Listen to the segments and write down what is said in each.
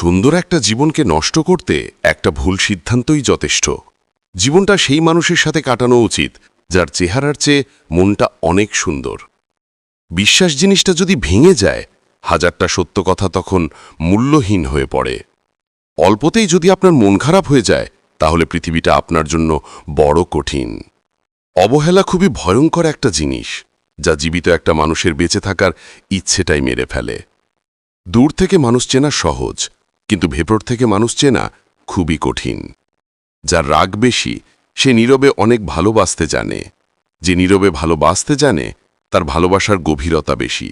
সুন্দর একটা জীবনকে নষ্ট করতে একটা ভুল সিদ্ধান্তই যথেষ্ট। জীবনটা সেই মানুষের সাথে কাটানো উচিত যার চেহারার চেয়ে মনটা অনেক সুন্দর। বিশ্বাস জিনিসটা যদি ভেঙে যায়, হাজারটা সত্য কথা তখন মূল্যহীন হয়ে পড়ে। অল্পতেই যদি আপনার মন খারাপ হয়ে যায়, তাহলে পৃথিবীটা আপনার জন্য বড় কঠিন। অবহেলা খুবই ভয়ঙ্কর একটা জিনিস, যা জীবিত একটা মানুষের বেঁচে থাকার ইচ্ছেটাই মেরে ফেলে। দূর থেকে মানুষ চেনা সহজ, কিন্তু ভেতর থেকে মানুষ চেনা খুবই কঠিন। যার রাগ বেশি, সে নীরবে অনেক ভালোবাসতে জানে। যে নীরবে ভালোবাসতে জানে, তার ভালোবাসার গভীরতা বেশি।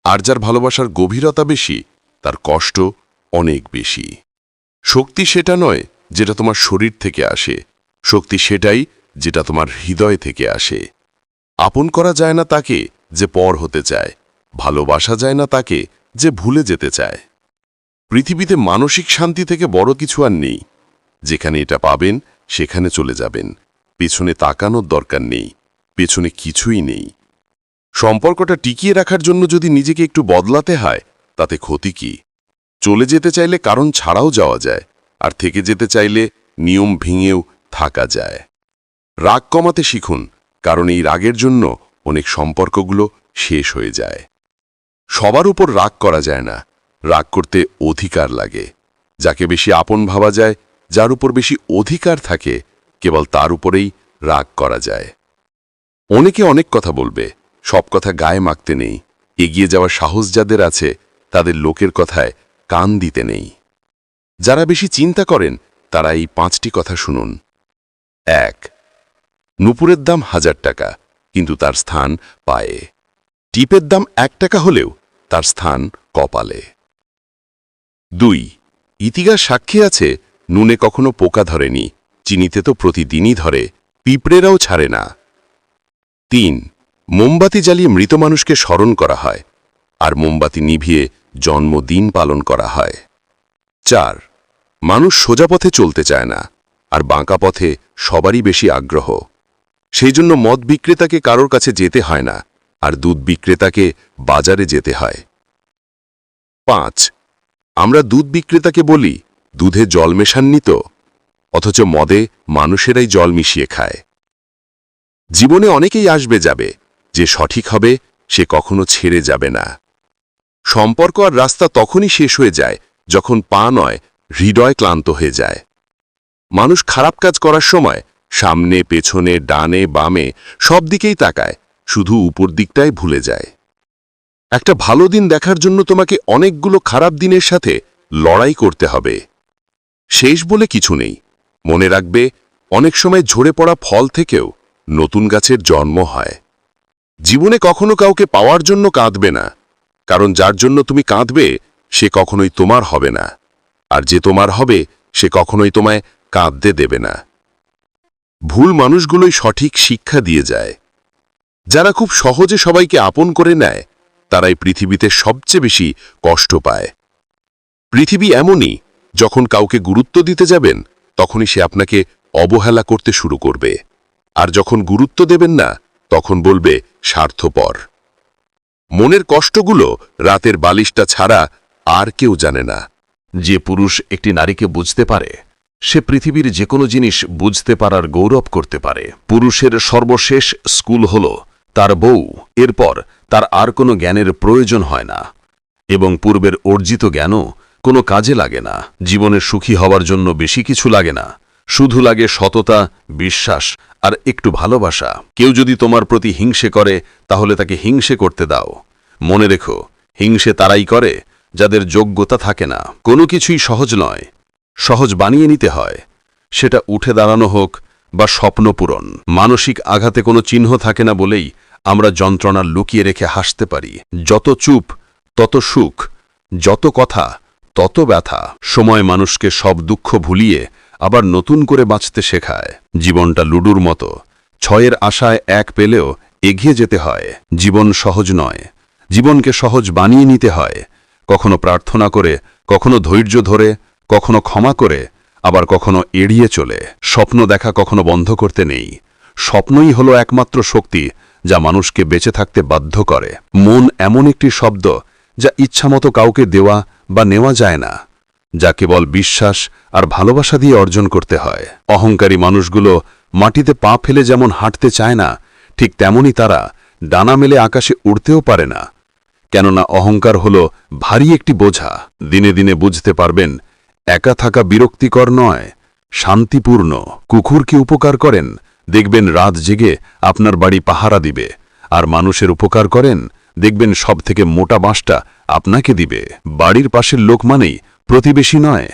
আর যার ভালোবাসার গভীরতা বেশি, তার কষ্ট অনেক বেশি। শক্তি সেটা নয় যেটা তোমার শরীর থেকে আসে, শক্তি সেটাই যেটা তোমার হৃদয় থেকে আসে। আপন করা যায় না তাকে যে পর হতে চায়, ভালোবাসা যায় না তাকে যে ভুলে যেতে চায়। পৃথিবীতে মানসিক শান্তি থেকে বড় কিছু আর নেই। যেখানে এটা পাবেন সেখানে চলে যাবেন, পেছনে তাকানোর দরকার নেই, পেছনে কিছুই নেই। সম্পর্কটা টিকিয়ে রাখার জন্য যদি নিজেকে একটু বদলাতে হয়, তাতে ক্ষতি কি? চলে যেতে চাইলে কারণ ছাড়াও যাওয়া যায়, আর থেকে যেতে চাইলে নিয়ম ভেঙেও থাকা যায়। রাগ কমাতে শিখুন, কারণ এই রাগের জন্য অনেক সম্পর্কগুলো শেষ হয়ে যায়। সবার উপর রাগ করা যায় না, রাগ করতে অধিকার লাগে। যাকে বেশি আপন ভাবা যায়, যার উপর বেশি অধিকার থাকে, কেবল তার উপরেই রাগ করা যায়। অনেকে অনেক কথা বলবে, সব কথা গায়ে মাখতে নেই। এগিয়ে যাওয়ার সাহস যাদের আছে, তাদের লোকের কথায় কান দিতে নেই। যারা বেশি চিন্তা করেন, তারা এই 5টি কথা শুনুন। 1. নুপুরের দাম 1000 টাকা, কিন্তু তার স্থান পায়ে। টিপের দাম 1 টাকা হলেও তার স্থান কপালে। 2. ইতিহাস সাক্ষী আছে, নুনে কখনো পোকা ধরেনি, চিনিতে তো প্রতিদিনই ধরে, পিঁপড়েরাও ছাড়ে না। 3. মোমবাতি জ্বালিয়ে মৃত মানুষকে স্মরণ করা হয়, আর মোমবাতি নিভিয়ে জন্মদিন পালন করা হয়। 4. মানুষ সোজা পথে চলতে চায় না, আর বাঁকা পথে সবারই বেশি আগ্রহ। সেই জন্য মদ বিক্রেতাকে কারোর কাছে যেতে হয় না, আর দুধ বিক্রেতাকে বাজারে যেতে হয়। 5. আমরা দুধ বিক্রেতাকে বলি, দুধে জল মেশাননি তো, অথচ মদে মানুষেরাই জল মিশিয়ে খায়। জীবনে অনেকেই আসবে যাবে, যে সঠিক হবে সে কখনো ছেড়ে যাবে না। সম্পর্ক আর রাস্তা তখনই শেষ হয়ে যায় যখন পা নয়, হৃদয় ক্লান্ত হয়ে যায়। মানুষ খারাপ কাজ করার সময় সামনে, পেছনে, ডানে, বামে সব দিকেই তাকায়, শুধু উপর দিকটাই ভুলে যায়। একটা ভালো দিন দেখার জন্য তোমাকে অনেকগুলো খারাপ দিনের সাথে লড়াই করতে হবে। শেষ বলে কিছু নেই। মনে রাখবে, অনেক সময় ঝরে পড়া ফল থেকেও নতুন গাছের জন্ম হয়। জীবনে কখনো কাউকে পাওয়ার জন্য কাঁদবে না, কারণ যার জন্য তুমি কাঁদবে সে কখনোই তোমার হবে না, আর যে তোমার হবে সে কখনোই তোমায় কাঁদতে দেবে না। ভুল মানুষগুলোই সঠিক শিক্ষা দিয়ে যায়। যারা খুব সহজে সবাইকে আপন করে নেয়, তারাই পৃথিবীতে সবচেয়ে বেশি কষ্ট পায়। পৃথিবী এমনই, যখন কাউকে গুরুত্ব দিতে যাবেন, তখনই সে আপনাকে অবহেলা করতে শুরু করবে, আর যখন গুরুত্ব দেবেন না, তখন বলবে স্বার্থপর। মনের কষ্টগুলো রাতের বালিশটা ছাড়া আর কেউ জানে না। যে পুরুষ একটি নারীকে বুঝতে পারে, সে পৃথিবীর যে কোনো জিনিস বুঝতে পারার গৌরব করতে পারে। পুরুষের সর্বশেষ স্কুল হল তার বউ, এরপর তার আর কোনো জ্ঞানের প্রয়োজন হয় না, এবং পূর্বের অর্জিত জ্ঞানও কোনো কাজে লাগে না। জীবনে সুখী হওয়ার জন্য বেশি কিছু লাগে না, শুধু লাগে সততা, বিশ্বাস আর একটু ভালোবাসা। কেউ যদি তোমার প্রতি হিংসে করে, তাহলে তাকে হিংসে করতে দাও। মনে রেখো, হিংসে তারাই করে যাদের যোগ্যতা থাকে না। কোনো কিছুই সহজ নয়, সহজ বানিয়ে নিতে হয়, সেটা উঠে দাঁড়ানো হোক বা স্বপ্ন পূরণ। মানসিক আঘাতে কোনো চিহ্ন থাকে না বলেই আমরা যন্ত্রণা লুকিয়ে রেখে হাসতে পারি। যত চুপ তত সুখ, যত কথা তত ব্যথা। সময় মানুষকে সব দুঃখ ভুলিয়ে আবার নতুন করে বাঁচতে শেখায়। জীবনটা লুডুর মতো, 6-এর আশায় 1 পেলেও এগিয়ে যেতে হয়। জীবন সহজ নয়, জীবনকে সহজ বানিয়ে নিতে হয়। কখনো প্রার্থনা করে, কখনো ধৈর্য ধরে, কখনো ক্ষমা করে, আবার কখনো এড়িয়ে চলে। স্বপ্ন দেখা কখনো বন্ধ করতে নেই। স্বপ্নই হলো একমাত্র শক্তি যা মানুষকে বেঁচে থাকতে বাধ্য করে। মন এমন একটি শব্দ যা ইচ্ছামতো কাউকে দেওয়া বা নেওয়া যায় না। যা কেবল বিশ্বাস আর ভালোবাসা দিয়ে অর্জন করতে হয়। অহংকারী মানুষগুলো মাটিতে পা ফেলে যেমন হাঁটতে চায় না, ঠিক তেমনই তারা ডানা মেলে আকাশে উড়তেও পারে না। কেননা অহংকার হল ভারী একটি বোঝা। দিনে দিনে বুঝতে পারবেন একা থাকা বিরক্তিকর নয়, শান্তিপূর্ণ। কুকুরকে উপকার করেন, দেখবেন রাত জেগে আপনার বাড়ি পাহারা দিবে। আর মানুষের উপকার করেন, দেখবেন সব থেকে মোটা বাঁশটা আপনাকে দিবে। বাড়ির পাশের লোক মানেই প্রতিবেশী নয়।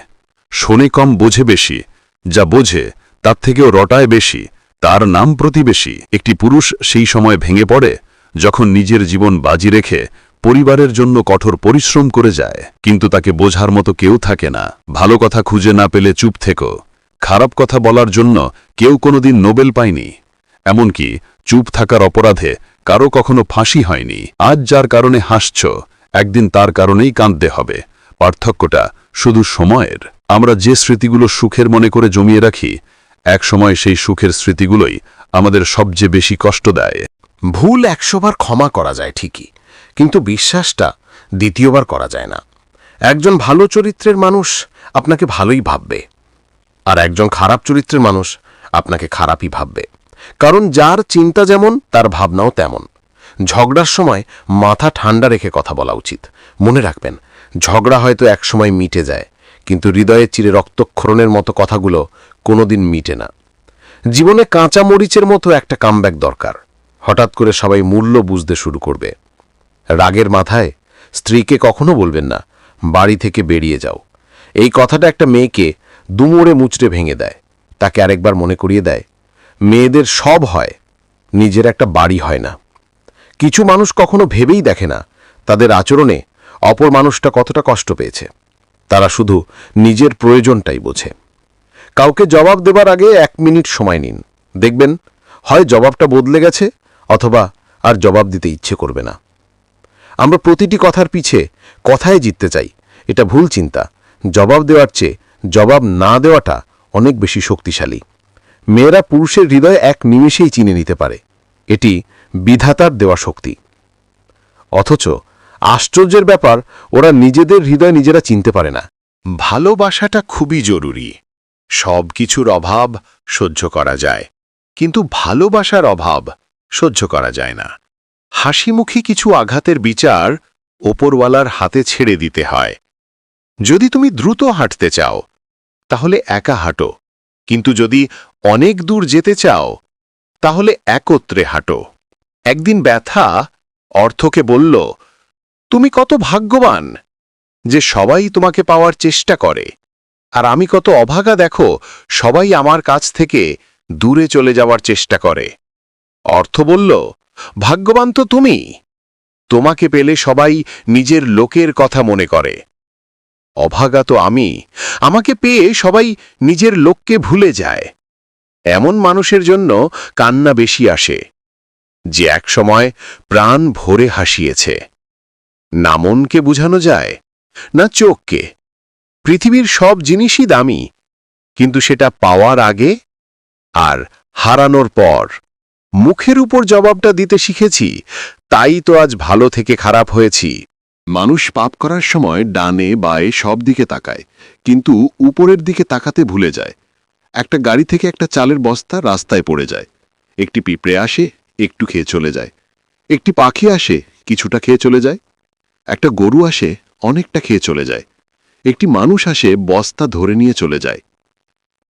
শোনে কম বোঝে বেশি, যা বোঝে তার থেকেও রটায় বেশি, তার নাম প্রতিবেশী। একটি পুরুষ সেই সময় ভেঙে পড়ে যখন নিজের জীবন বাজি রেখে পরিবারের জন্য কঠোর পরিশ্রম করে যায়, কিন্তু তাকে বোঝার মতো কেউ থাকে না। ভালো কথা খুঁজে না পেলে চুপ থেকো। খারাপ কথা বলার জন্য কেউ কোনোদিন নোবেল পায়নি, এমনকি চুপ থাকার অপরাধে কারো কখনো ফাঁসি হয়নি। আজ যার কারণে হাসছ, একদিন তার কারণেই কাঁদতে হবে। পার্থক্যটা শুধু সময়ের। আমরা যে স্মৃতিগুলো সুখের মনে করে জমিয়ে রাখি, এক সময় সেই সুখের স্মৃতিগুলোই আমাদের সবচেয়ে বেশি কষ্ট দেয়। ভুল 100 বার ক্ষমা করা যায় ঠিকই, কিন্তু বিশ্বাসটা দ্বিতীয়বার করা যায় না। একজন ভালো চরিত্রের মানুষ আপনাকে ভালোই ভাববে, আর একজন খারাপ চরিত্রের মানুষ আপনাকে খারাপই ভাববে। কারণ যার চিন্তা যেমন তার ভাবনাও তেমন। ঝগড়ার সময় মাথা ঠান্ডা রেখে কথা বলা উচিত। মনে রাখবেন, ঝগড়া হয়তো একসময় মিটে যায়, কিন্তু হৃদয়ে চিরে রক্তক্ষরণের মতো কথাগুলো কোনোদিন মিটে না। জীবনে কাঁচা মরিচের মতো একটা কামব্যাক দরকার। হঠাৎ করে সবাই মূল্য বুঝতে শুরু করবে। রাগের মাথায় স্ত্রীকে কখনো বলবেন না, বাড়ি থেকে বেরিয়ে যাও। এই কথাটা একটা মেয়েকে দুমড়ে মুচড়ে ভেঙে দেয়। তাকে আরেকবার মনে করিয়ে দেয়, মেয়েদের সব হয়, নিজের একটা বাড়ি হয় না। কিছু মানুষ কখনো ভেবেই দেখে না তাদের আচরণে অপর মানুষটা কতটা কষ্ট পেয়েছে। তারা শুধু নিজের প্রয়োজনটাই বোঝে। কাউকে জবাব দেবার আগে 1 মিনিট সময় নিন, দেখবেন হয় জবাবটা বদলে গেছে, অথবা আর জবাব দিতে ইচ্ছে করবে না। আমরা প্রতিটি কথার পিছে কথায় জিততে চাই, এটা ভুল চিন্তা। জবাব দেওয়ার চেয়ে জবাব না দেওয়াটা অনেক বেশি শক্তিশালী। মেয়েরা পুরুষের হৃদয় 1 নিমেষেই চিনে নিতে পারে, এটি বিধাতার দেওয়া শক্তি। অথচ আশ্চর্যের ব্যাপার, ওরা নিজেদের হৃদয় নিজেরা চিনতে পারে না। ভালোবাসাটা খুবই জরুরি। সব কিছুর অভাব সহ্য করা যায়, কিন্তু ভালোবাসার অভাব সহ্য করা যায় না। হাসিমুখী কিছু আঘাতের বিচার ওপরওয়ালার হাতে ছেড়ে দিতে হয়। যদি তুমি দ্রুত হাঁটতে চাও, তাহলে একা হাঁটো, কিন্তু যদি অনেক দূর যেতে চাও, তাহলে একত্রে হাঁটো। একদিন ব্যথা অর্থকে বলল, তুমি কত ভাগ্যবান যে সবাই তোমাকে পাওয়ার চেষ্টা করে, আর আমি কত অভাগা দেখো, সবাই আমার কাছ থেকে দূরে চলে যাওয়ার চেষ্টা করে। অর্থ বলল, ভাগ্যবান তো তুমি, তোমাকে পেলে সবাই নিজের লোকের কথা মনে করে। অভাগা তো আমি, আমাকে পেয়ে সবাই নিজের লোককে ভুলে যায়। এমন মানুষের জন্য কান্না বেশি আসে, যে একসময় প্রাণ ভরে হাসিয়েছে। না মনকে বুঝানো যায়, না চোখকে। পৃথিবীর সব জিনিসই দামি, কিন্তু সেটা পাওয়ার আগে আর হারানোর পর। মুখের উপর জবাবটা দিতে শিখেছি, তাই তো আজ ভালো থেকে খারাপ হয়েছি। মানুষ পাপ করার সময় ডানে বায়ে সব দিকে তাকায়, কিন্তু উপরের দিকে তাকাতে ভুলে যায়। একটা গাড়ি থেকে একটা চালের বস্তা রাস্তায় পড়ে যায়। একটি পিঁপড়ে আসে, একটু খেয়ে চলে যায়। একটি পাখি আসে, কিছুটা খেয়ে চলে যায়। একটা গরু আসে, অনেকটা খেয়ে চলে যায়। একটি মানুষ আসে, বস্তা ধরে নিয়ে চলে যায়।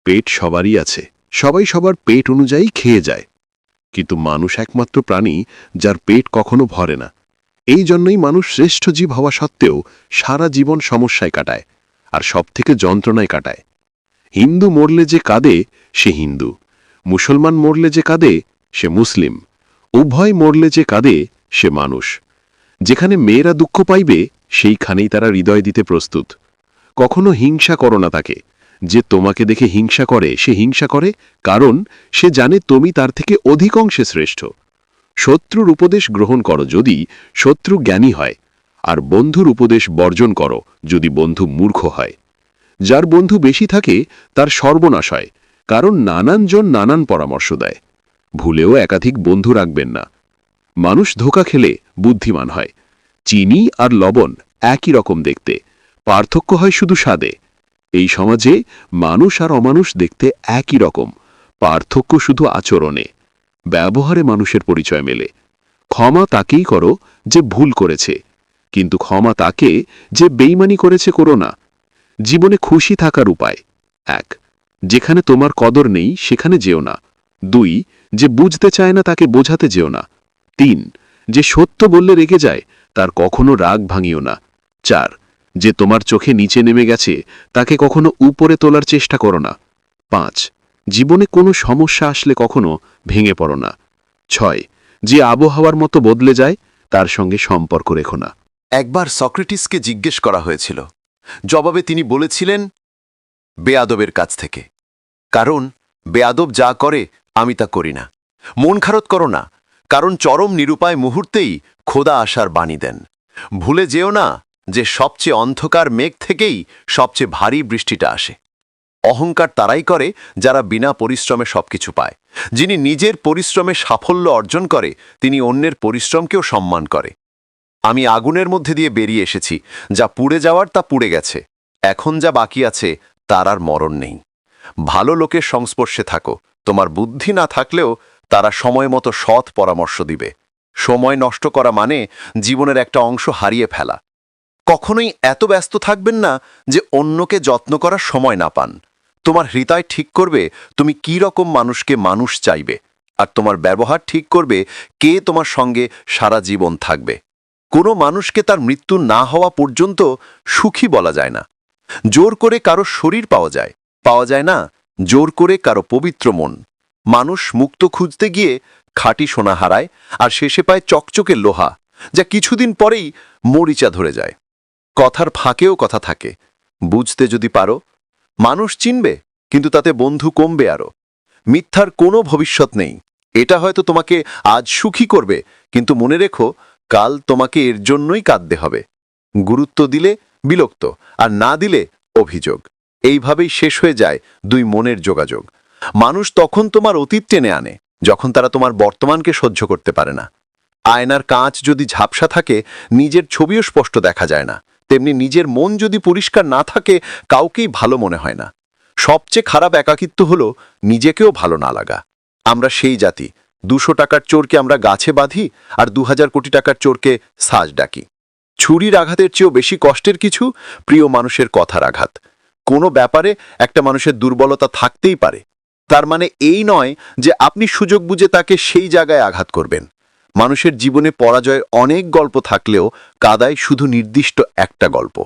পেট সবারই আছে, সবাই সবার পেট অনুযায়ী খেয়ে যায়, কিন্তু মানুষ একমাত্র প্রাণী যার পেট কখনো ভরে না। এই জন্যই মানুষ শ্রেষ্ঠ জীব হওয়া সত্ত্বেও সারা জীবন সমস্যায় কাটায়, আর সবথেকে যন্ত্রণায় কাটায়। হিন্দু মরলে যে কাঁদে সে হিন্দু, মুসলমান মরলে যে কাঁদে সে মুসলিম, উভয় মরলে যে কাঁদে সে মানুষ। যেখানে মেয়েরা দুঃখ পাইবে সেইখানেই তারা হৃদয় দিতে প্রস্তুত। কখনো হিংসা করো না তাকে। যে তোমাকে দেখে হিংসা করে সে হিংসা করে কারণ সে জানে তুমি তার থেকে অধিক অংশে শ্রেষ্ঠ। শত্রুর উপদেশ গ্রহণ করো যদি শত্রু জ্ঞানী হয়, আর বন্ধুর উপদেশ বর্জন করো যদি বন্ধু মূর্খ হয়। যার বন্ধু বেশি থাকে তার সর্বনাশ হয়, কারণ নানান জন নানান পরামর্শ দেয়। ভুলেও একাধিক বন্ধু রাখবেন না। মানুষ ধোঁকা খেলে বুদ্ধিমান হয়। চিনি আর লবণ একই রকম দেখতে, পার্থক্য হয় শুধু স্বাদে। এই সমাজে মানুষ আর অমানুষ দেখতে একই রকম, পার্থক্য শুধু আচরণে। ব্যবহারে মানুষের পরিচয় মেলে। ক্ষমা তাকেই করো যে ভুল করেছে, কিন্তু ক্ষমা তাকে যে বেইমানি করেছে করো না। জীবনে খুশি থাকার উপায়: 1. যেখানে তোমার কদর নেই সেখানে যেও না। 2. যে বুঝতে চায় না তাকে বোঝাতে যেও না। 3. যে সত্য বললে রেগে যায় তার কখনো রাগ ভাঙিও না। 4. যে তোমার চোখে নিচে নেমে গেছে তাকে কখনো উপরে তোলার চেষ্টা করো না। 5. জীবনে কোনো সমস্যা আসলে কখনো ভেঙে পড়ো না। 6. যে আবহাওয়ার মতো বদলে যায় তার সঙ্গে সম্পর্ক রেখো না। একবার সক্রেটিসকে জিজ্ঞেস করা হয়েছিল, জবাবে তিনি বলেছিলেন, বেয়াদবের কাছ থেকে, কারণ বেয়াদব যা করে আমি তা করি না। মন খারাপ করো না, কারণ চরম নিরুপায় মুহূর্তেই খোদা আসার বাণী দেন। ভুলে যেও না যে সবচেয়ে অন্ধকার মেঘ থেকেই সবচেয়ে ভারী বৃষ্টিটা আসে। অহংকার তারাই করে যারা বিনা পরিশ্রমে সবকিছু পায়। যিনি নিজের পরিশ্রমে সাফল্য অর্জন করে তিনি অন্যের পরিশ্রমকেও সম্মান করে। আমি আগুনের মধ্যে দিয়ে বেরিয়ে এসেছি, যা পুড়ে যাওয়ার তা পুড়ে গেছে, এখন যা বাকি আছে তার আর মরণ নেই। ভালো লোকের সংস্পর্শে থাকো, তোমার বুদ্ধি না থাকলেও তারা সময় মতো সৎ পরামর্শ দিবে। সময় নষ্ট করা মানে জীবনের একটা অংশ হারিয়ে ফেলা। কখনোই এত ব্যস্ত থাকবেন না যে অন্যকে যত্ন করার সময় না পান। তোমার হৃদয় ঠিক করবে তুমি কি রকম মানুষকে মানুষ চাইবে, আর তোমার ব্যবহার ঠিক করবে কে তোমার সঙ্গে সারা জীবন থাকবে। কোনো মানুষকে তার মৃত্যু না হওয়া পর্যন্ত সুখী বলা যায় না। জোর করে কারো শরীর পাওয়া যায় না জোর করে কারো পবিত্র মন। মানুষ মুক্ত খুঁজতে গিয়ে খাঁটি সোনা হারায়, আর শেষে পায় চকচকে লোহা, যা কিছুদিন পরেই মরিচা ধরে যায়। কথার ফাঁকেও কথা থাকে, বুঝতে যদি পারো। মানুষ চিনবে, কিন্তু তাতে বন্ধু কমবে আরো। মিথ্যার কোনো ভবিষ্যৎ নেই। এটা হয়তো তোমাকে আজ সুখী করবে, কিন্তু মনে রেখো কাল তোমাকে এর জন্যই কাঁদতে হবে। গুরুত্ব দিলে বিরক্ত, আর না দিলে অভিযোগ। এইভাবেই শেষ হয়ে যায় দুই মনের যোগাযোগ। মানুষ তখন তোমার অতীত টেনে আনে যখন তারা তোমার বর্তমানকে সহ্য করতে পারে না। আয়নার কাঁচ যদি ঝাপসা থাকে নিজের ছবিও স্পষ্ট দেখা যায় না, তেমনি নিজের মন যদি পরিষ্কার না থাকে কাউকেই ভালো মনে হয় না। সবচেয়ে খারাপ একাকিত্ব হলো নিজেকেও ভালো না লাগা। আমরা সেই জাতি, 200 টাকার চোরকে আমরা গাছে বাঁধি, আর 2000 কোটি টাকার চোরকে সাজ ডাকি। ছুরির আঘাতের চেয়েও বেশি কষ্টের কিছু প্রিয় মানুষের কথার আঘাত। কোনো ব্যাপারে একটা মানুষের দুর্বলতা থাকতেই পারে, তার মানে এই নয় যে আপনি সুযোগ বুঝে তাকে সেই জায়গায় আঘাত করবেন। মানুষের জীবনে পরাজয়ের অনেক গল্প থাকলেও কাদায় শুধু নির্দিষ্ট একটা গল্প।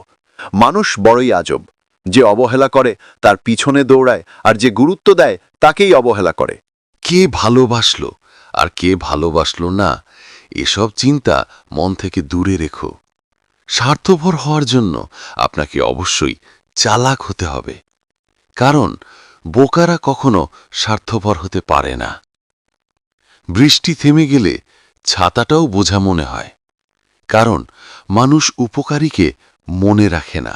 মানুষ বড়ই আজব, যে অবহেলা করে তার পিছনে দৌড়ায়, আর যে গুরুত্ব দেয় তাকেই অবহেলা করে। কে ভালোবাসলো আর কে ভালোবাসলো না, এসব চিন্তা মন থেকে দূরে রেখো। স্বার্থপর হওয়ার জন্য আপনাকে অবশ্যই চালাক হতে হবে, কারণ বোকারা কখনো স্বার্থপর হতে পারে না। বৃষ্টি থেমে গেলে ছাতাটাও বোঝা মনে হয়, কারণ মানুষ উপকারীকে মনে রাখে না।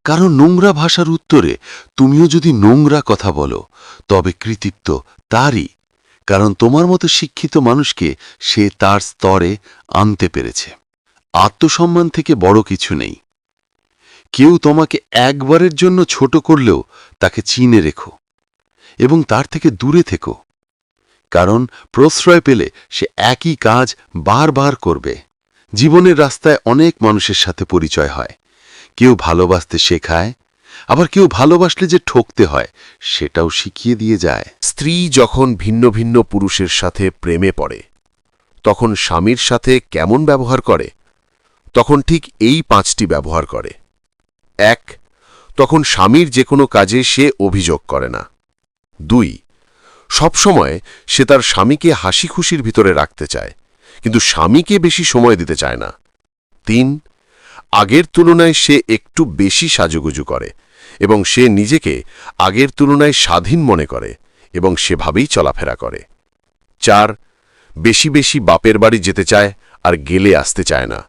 কারণ নোংরা ভাষার উত্তরে তুমিও যদি নোংরা কথা বলো তবে কৃতিত্ব তারই, কারণ তোমার মতো শিক্ষিত মানুষকে সে তার স্তরে আনতে পেরেছে। আত্মসম্মান থেকে বড় কিছু নেই। কেউ তোমাকে একবারের জন্য ছোট করলেও তাকে চিনে রেখো এবং তার থেকে দূরে থেকো, কারণ প্রশ্রয় পেলে সে একই কাজ বারবার করবে। জীবনের রাস্তায় অনেক মানুষের সাথে পরিচয় হয়। কেউ ভালোবাসতে শেখায়, আবার কেউ ভালোবাসলে যে ঠকতে হয় সেটাও শিখিয়ে দিয়ে যায়। স্ত্রী যখন ভিন্ন ভিন্ন পুরুষের সাথে প্রেমে পড়ে তখন স্বামীর সাথে কেমন ব্যবহার করে? তখন ঠিক এই 5টি ব্যবহার করে। 1. তখন স্বামীর যে কোনো কাজে সে অভিযোগ করে না। 2. সবসময় সে তার স্বামীকে হাসি খুশির ভিতরে রাখতে চায়, কিন্তু স্বামীকে বেশি সময় দিতে চায় না। 3. আগের তুলনায় সে একটু বেশি সাজুগুজু করে এবং সে নিজেকে আগের তুলনায় স্বাধীন মনে করে এবং সেভাবেই চলাফেরা করে। 4. বেশি বেশি বাপের বাড়ি যেতে চায় আর গেলে আসতে চায় না।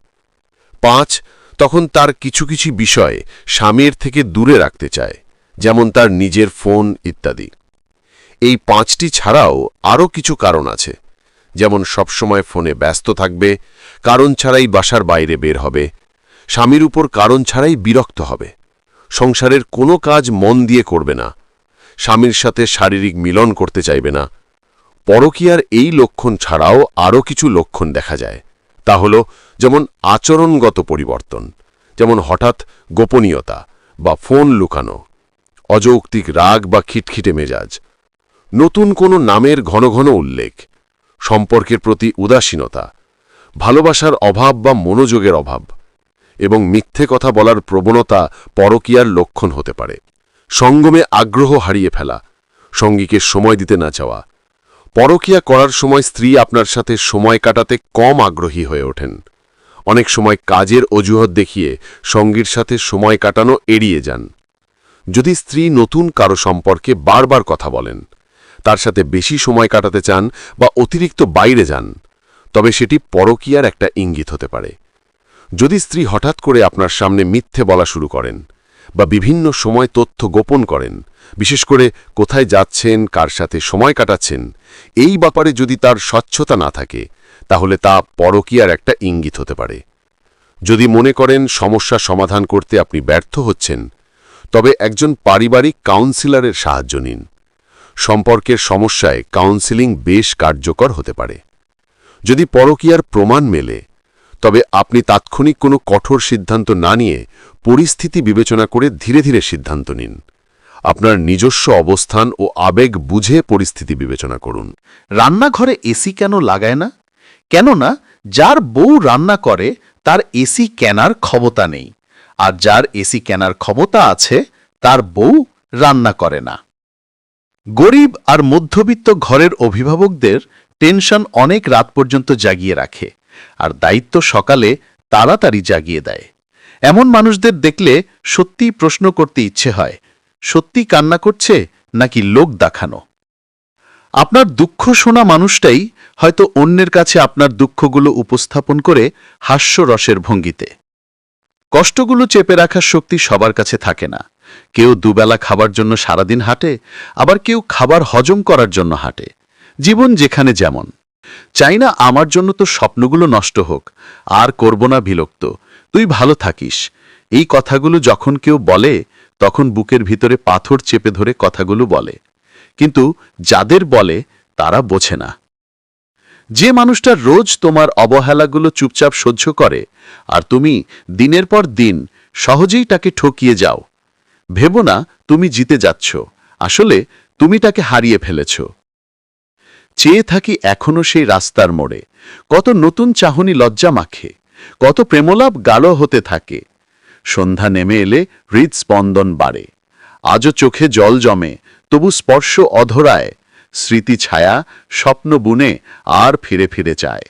5. তখন তার কিছু কিছু বিষয় স্বামীর থেকে দূরে রাখতে চায়, যেমন তার নিজের ফোন ইত্যাদি। এই 5টি ছাড়াও আরও কিছু কারণ আছে, যেমন সবসময় ফোনে ব্যস্ত থাকবে, কারণ ছাড়াই বাসার বাইরে বের হবে, স্বামীর উপর কারণ ছাড়াই বিরক্ত হবে, সংসারের কোনো কাজ মন দিয়ে করবে না, স্বামীর সাথে শারীরিক মিলন করতে চাইবে না। পরকীয়ার এই লক্ষণ ছাড়াও আরও কিছু লক্ষণ দেখা যায়। তা হল যেমন আচরণগত পরিবর্তন, যেমন হঠাৎ গোপনীয়তা বা ফোন লুকানো, অযৌক্তিক রাগ বা খিটখিটে মেজাজ, নতুন কোনো নামের ঘন ঘন উল্লেখ, সম্পর্কের প্রতি উদাসীনতা, ভালোবাসার অভাব বা মনোযোগের অভাব এবং মিথ্যে কথা বলার প্রবণতা পরকীয়ার লক্ষণ হতে পারে। সঙ্গমে আগ্রহ হারিয়ে ফেলা, সঙ্গীকে সময় দিতে না চাওয়া। পরকীয়া করার সময় স্ত্রী আপনার সাথে সময় কাটাতে কম আগ্রহী হয়ে ওঠেন। অনেক সময় কাজের অজুহাত দেখিয়ে সঙ্গীর সাথে সময় কাটানো এড়িয়ে যান। যদি স্ত্রী নতুন কারো সম্পর্কে বারবার কথা বলেন, তার সাথে বেশি সময় কাটাতে চান বা অতিরিক্ত বাইরে যান, তবে সেটি পরকীয়ার একটা ইঙ্গিত হতে পারে। যদি স্ত্রী হঠাৎ করে আপনার সামনে মিথ্যে বলা শুরু করেন বা বিভিন্ন সময় তথ্য গোপন করেন, বিশেষ করে কোথায় যাচ্ছেন, কার সাথে সময় কাটাচ্ছেন, এই ব্যাপারে যদি তার স্বচ্ছতা না থাকে, তাহলে তা পরকীয়ার একটা ইঙ্গিত হতে পারে। যদি মনে করেন সমস্যা সমাধান করতে আপনি ব্যর্থ হচ্ছেন, তবে একজন পারিবারিক কাউন্সিলরের সাহায্য নিন। সম্পর্কের সমস্যায় কাউন্সেলিং বেশ কার্যকর হতে পারে। যদি পরকীয়ার প্রমাণ মেলে, তবে আপনি তাৎক্ষণিক কোনো কঠোর সিদ্ধান্ত না নিয়ে পরিস্থিতি বিবেচনা করে ধীরে ধীরে সিদ্ধান্ত নিন। আপনার নিজস্ব অবস্থান ও আবেগ বুঝে পরিস্থিতি বিবেচনা করুন। রান্নাঘরে এসি কেন লাগায় না? কেননা যার বউ রান্না করে তার এসি কেনার ক্ষমতা নেই, আর যার এসি কেনার ক্ষমতা আছে তার বউ রান্না করে না। গরিব আর মধ্যবিত্ত ঘরের অভিভাবকদের টেনশন অনেক রাত পর্যন্ত জাগিয়ে রাখে, আর দায়িত্ব সকালে তাড়াতাড়ি জাগিয়ে দেয়। এমন মানুষদের দেখলে সত্যিই প্রশ্ন করতে ইচ্ছে হয়, সত্যি কান্না করছে নাকি লোক দেখানো? আপনার দুঃখ শোনা মানুষটাই হয়তো অন্যের কাছে আপনার দুঃখগুলো উপস্থাপন করে হাস্যরসের ভঙ্গিতে। কষ্টগুলো চেপে রাখার শক্তি সবার কাছে থাকে না। কেউ দুবেলা খাবার জন্য সারাদিন হাঁটে, আবার কেউ খাবার হজম করার জন্য হাঁটে। জীবন যেখানে যেমন। চাই না আমার জন্য তো স্বপ্নগুলো নষ্ট হোক, আর করব না বিরক্ত, তুই ভালো থাকিস। এই কথাগুলো যখন কেউ বলে, তখন বুকের ভিতরে পাথর চেপে ধরে কথাগুলো বলে। কিন্তু যাদের বলে তারা বোঝে না। যে মানুষটা রোজ তোমার অবহেলাগুলো চুপচাপ সহ্য করে, আর তুমি দিনের পর দিন সহজেই তাকে ঠকিয়ে যাও, ভেবো না তুমি জিতে যাচ্ছ, আসলে তুমি তাকে হারিয়ে ফেলেছ। চেয়ে থাকি এখনো সেই রাস্তার মোড়ে, কত নতুন চাহনি লজ্জা মাখে, কত প্রেমলাপ গাঢ় হতে থাকে। সন্ধ্যা নেমে এলে হৃদস্পন্দন বাড়ে, আজও চোখে জল জমে, তবু স্পর্শ অধরায়। স্মৃতি ছায়া স্বপ্ন বুনে আর ফিরে ফিরে চায়।